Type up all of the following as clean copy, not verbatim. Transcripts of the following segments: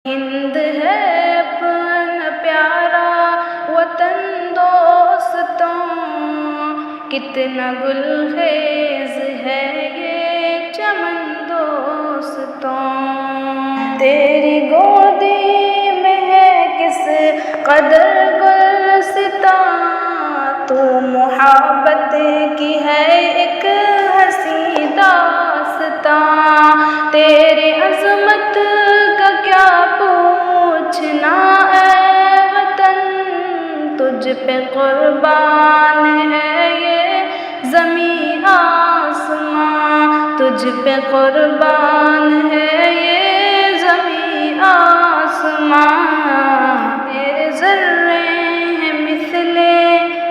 ہند ہے اپنا پیارا وطن دوستوں، کتنا گلخیز ہے یہ چمن دوستوں، تیری گودی میں ہے کس قدر گلستاں، تو محبت کی ہے ایک حسین داستاں، تیرے عظمت کا کیا پوچھنا اے وطن، تجھ پہ قربان ہے یہ زمین آسماں، تجھ پہ قربان ہے یہ زمین آسماں، تیرے ذرے ہیں مثل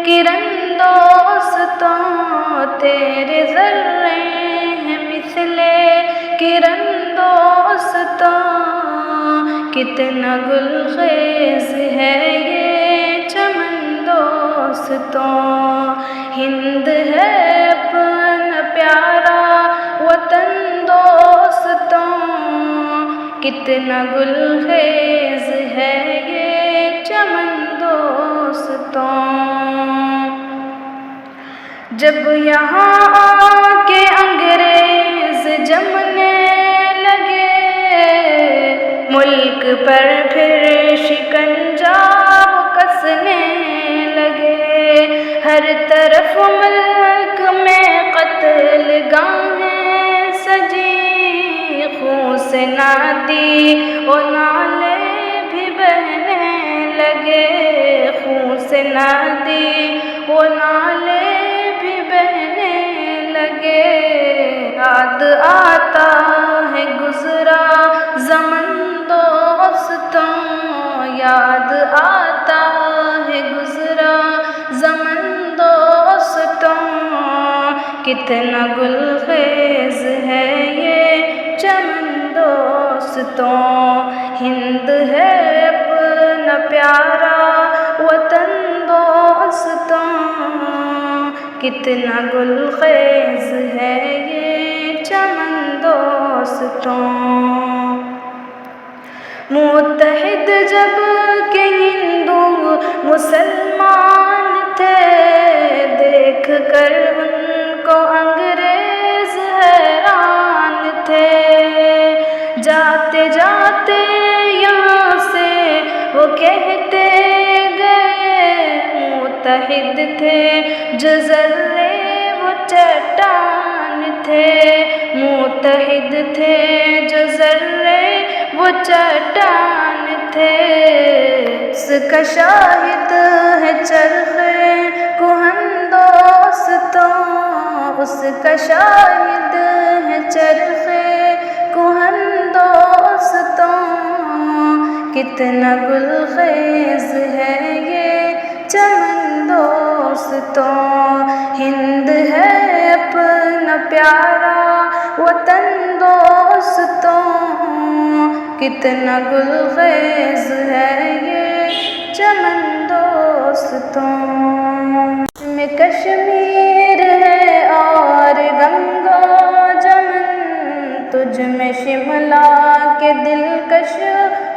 کرن دوستوں، تیرے ذرے ہیں مثل کرن دوستوں، کتنا گلخیز ہے یہ چمن دوستوں، ہند ہے اپنا پیارا وطن دوستوں، کتنا گلخیز ہے یہ چمن دوستوں، جب یہاں آ کے انگریز جمنے لگے، ملک پر پھر شکنجہ کسنے لگے، ہر طرف ملک میں قتل گاہیں سجی، خون سے نادی و نالے بھی بہنے لگے، خون سے نادی و نالے بھی بہنے لگے، یاد آتا ہے گزرا زمن دوستوں، یاد آتا ہے گزرا زمن دوستوں، کتنا گلخیز ہے یہ چمن دوستوں، ہند ہے اپنا پیارا وطن دوستوں، کتنا گلخیز ہے یہ چمن دوستوں، متحد جب کہ ہندو مسلمان تھے، دیکھ کر ان کو انگریز حیران تھے، جاتے جاتے یہاں سے وہ کہتے گئے، متحد تھے جو ذرے وہ چٹان تھے، متحد تھے جو ذرے وہ چٹان تھے، اس کا شاہد ہے چرخ کہن دوستوں، اس کا شاہد ہے چرخ کہن دوستوں، کتنا گلخیز ہے یہ چمن دوستوں، ہند ہے اپنا پیارا وطن دوستوں، کتنا گلخیز ہے یہ چمن دوستوں، میں کشمیر ہے اور گنگا جمن، تجھ میں شملہ کے دلکش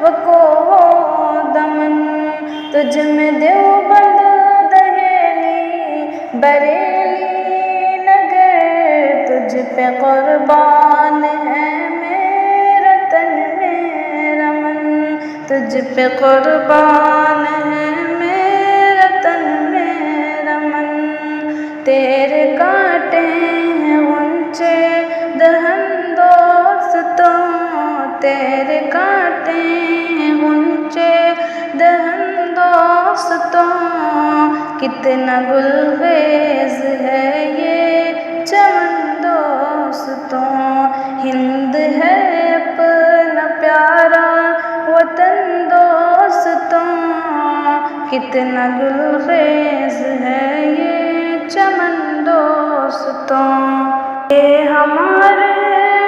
و کوہ دمن، تجھ میں دیوبند دہلی بریلی نگر، تجھ پہ قربان ہے میرا تن میرا من، تجھ پہ قربان ہے میرا تن میرا من، تیرے کانٹے ہیں غنچے دہن دوستوں، تیرے کانٹے ہیں غنچے دہن دوستوں، کتنا گلخیز ہے یہ چمن دوستوں، ہند ہے اپنا پیارا وطن دوستوں، کتنا گلخیز ہے یہ چمن دوستوں، یہ ہمارے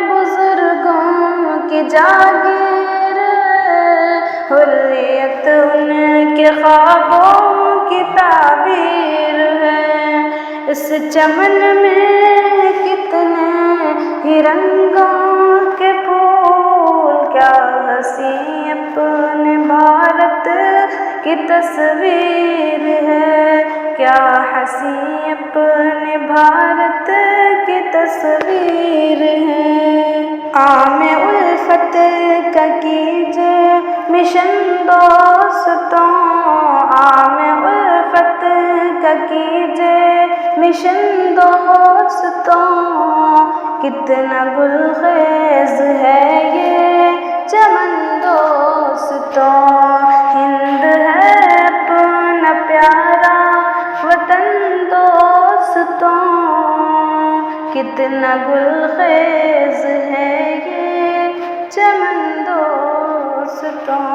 بزرگوں کی جاگیر ہے، حریت ان کے خوابوں کی تعبیر ہے، اس چمن میں کتنے ہی رنگوں کے پھول، کیا حسین کی تصویر ہے، کیا حسین اپنے بھارت کی تصویر ہے۔ عام الفت کا کیجے مشن دوستوں، عام الفت کا کیجے مشن دوستوں، کتنا گلخیز ہے یہ چمن دوستوں، ہند ہے اپنا پیارا وطن دوستوں، کتنا گلخیز ہے یہ چمن دوستوں۔